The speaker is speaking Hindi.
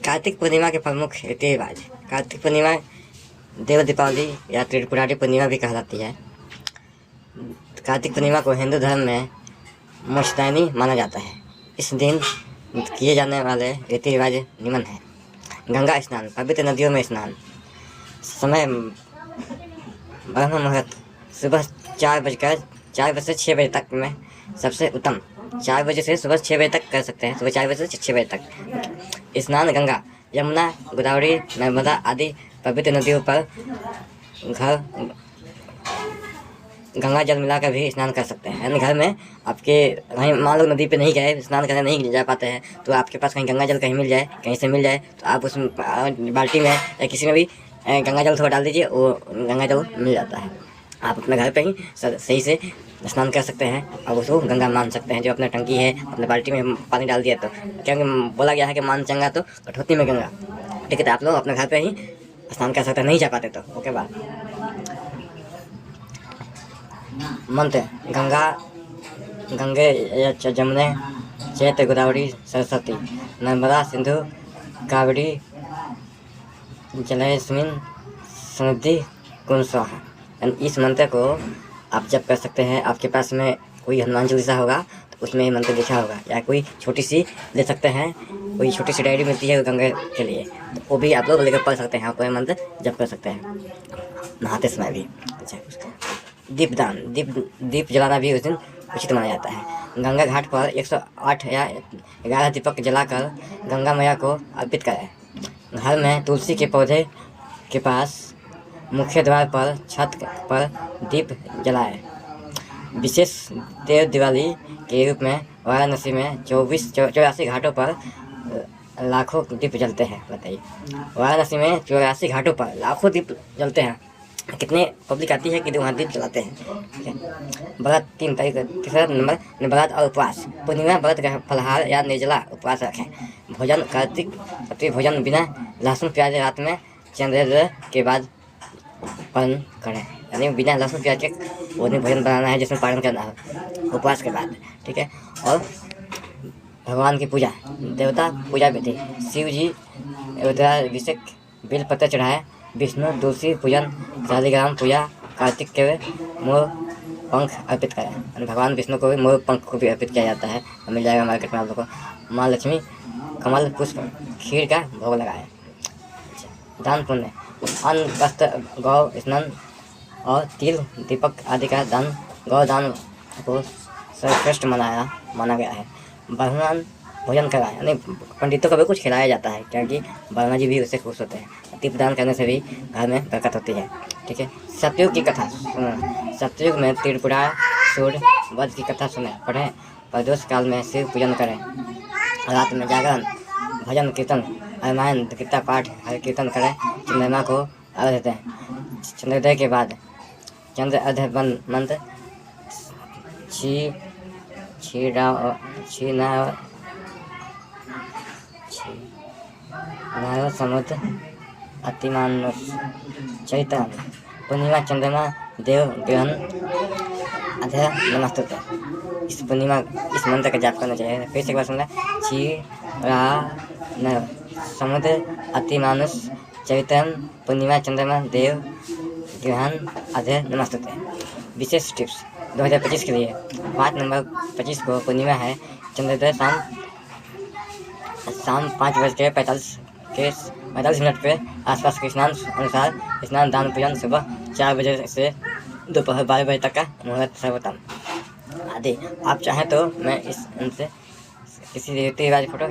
कार्तिक पूर्णिमा के प्रमुख रीति रिवाज। कार्तिक पूर्णिमा देव दीपावली या त्रिपुरारी पूर्णिमा भी कहलाती है। कार्तिक पूर्णिमा को हिंदू धर्म में मोक्षदायिनी माना जाता है। इस दिन किए जाने वाले रीति रिवाज निम्न है। गंगा स्नान, पवित्र नदियों में स्नान। समय ब्रह्म मुहूर्त सुबह 4 बजे से 6 बजे तक में सबसे उत्तम। 4 बजे से सुबह 6 बजे तक कर सकते हैं, सुबह 4 बजे से 6 बजे तक। स्नान गंगा, यमुना, गोदावरी, नर्मदा आदि पवित्र नदियों पर गंगा जल मिलाकर भी स्नान कर सकते हैं। यानी घर में आपके कहीं मान लो नदी पे नहीं गए, स्नान करने नहीं जा पाते हैं, तो आपके पास कहीं गंगा जल कहीं मिल जाए, कहीं से मिल जाए, तो आप उस बाल्टी में या किसी में भी गंगा जल थोड़ा डाल दीजिए, वो गंगा जल मिल जाता है। आप अपने घर पे ही सही से स्नान कर सकते हैं और उसको गंगा मान सकते हैं। जो अपना टंकी है, अपने बाल्टी में पानी डाल दिया, तो क्योंकि बोला गया है कि मान चंगा तो कठौती में गंगा। ठीक है, तो आप लोग अपने घर पे ही स्नान कर सकते हैं, नहीं जा पाते तो ओके बात। मंत्र गंगे जमुने चैत्र गोदावरी सरस्वती नर्मदा सिंधु कावेरी जलेस्मिन समृद्धि कुन स्वाहा। इस मंत्र को आप जप कर सकते हैं। आपके पास में कोई हनुमान चालीसा होगा तो उसमें ये मंत्र लिखा होगा, या कोई छोटी सी ले सकते हैं, कोई छोटी सी डायरी मिलती है गंगा के लिए, तो वो भी आप लोग लेकर पढ़ सकते हैं, कोई मंत्र जप कर सकते हैं नहाते समय भी। अच्छा, दीपदान, दीप जलाना भी उस दिन उचित माना जाता है। गंगा घाट पर 108 या 11 दीपक जलाकर गंगा मैया को अर्पित करें। घर में तुलसी के पौधे के पास मुख्य द्वार पर छत पर दीप जलाएं। विशेष देव दिवाली के रूप में वाराणसी में 84 घाटों पर लाखों दीप जलते हैं। बताइए, वाराणसी में 84 घाटों पर लाखों दीप जलते हैं। कितने पब्लिक आती है कि वहाँ दीप जलाते हैं। ठीक है, व्रत 3 तारीख। तीसरा नंबर व्रत और उपवास। पूर्णिमा व्रत का फलाहार या निर्जला उपवास रखें। भोजन कार्तिक रात्रि भोजन बिना लहसुन प्याज रात में चंद्रोदय के बाद पालन करें। यानी बिना लहसुन प्याज के वो दिन भोजन बनाना है जिसमें पालन करना है उपवास के बाद। ठीक है, और भगवान की पूजा, देवता पूजा विधि। शिव जी रुद्राभिषेक, बेलपत्र चढ़ाए। विष्णु तुलसी पूजन, शालिग्राम पूजा। कार्तिक के मोर पंख अर्पित करें। यानी भगवान विष्णु को भी मोर पंख को भी अर्पित किया जाता है, मिल जाएगा मार्केट में आप लोगों को। माँ लक्ष्मी कमल पुष्प खीर का भोग लगाए। दान पुण्य, अन्न वस्त्र गौ स्नान और तिल दीपक आदि का दान। गौ दान को सर्वश्रेष्ठ माना गया है। ब्राह्मण भोजन कराएं, यानी पंडितों को भी कुछ खिलाया जाता है, क्योंकि ब्रह्मा जी भी उससे खुश होते हैं। दीपदान करने से भी घर में बरकत होती है। ठीक है, सतयुग की कथा सुनो। सतयुग में त्रिपुरासुर वध की कथा सुने पढ़ें। प्रदोष काल में शिव पूजन करें। रात में जागरण, भजन कीर्तन, रामायण गीता पाठ हर कीर्तन करें। चंद्रमा को अर्घ्य दें। चंद्रोदय के बाद चंद्र अर्घ्य मंत्र नारद समुद्र अतिमानुष चैतन्य पूर्णिमा चंद्रमा देव ग्रहण अधर नमस्तुते। इस मंत्र का जाप करना चाहिए। फिर से एक बार सुनना, समुद्र अतिमानुष चैतन्य पूर्णिमा चंद्रमा देव ग्रहण अधर नमस्तुते। विशेष टिप्स 2025 के लिए। 5 नंबर 25 को पूर्णिमा है। चंद्रोदय शाम 5:45 पे आसपास के स्नान अनुसार स्नान दान पूजन। सुबह 4 बजे से दोपहर 12 बजे तक का मुहूर्त सर्वोत्तम आदि। आप चाहें तो मैं इनसे किसी रीति रिवाज फोटो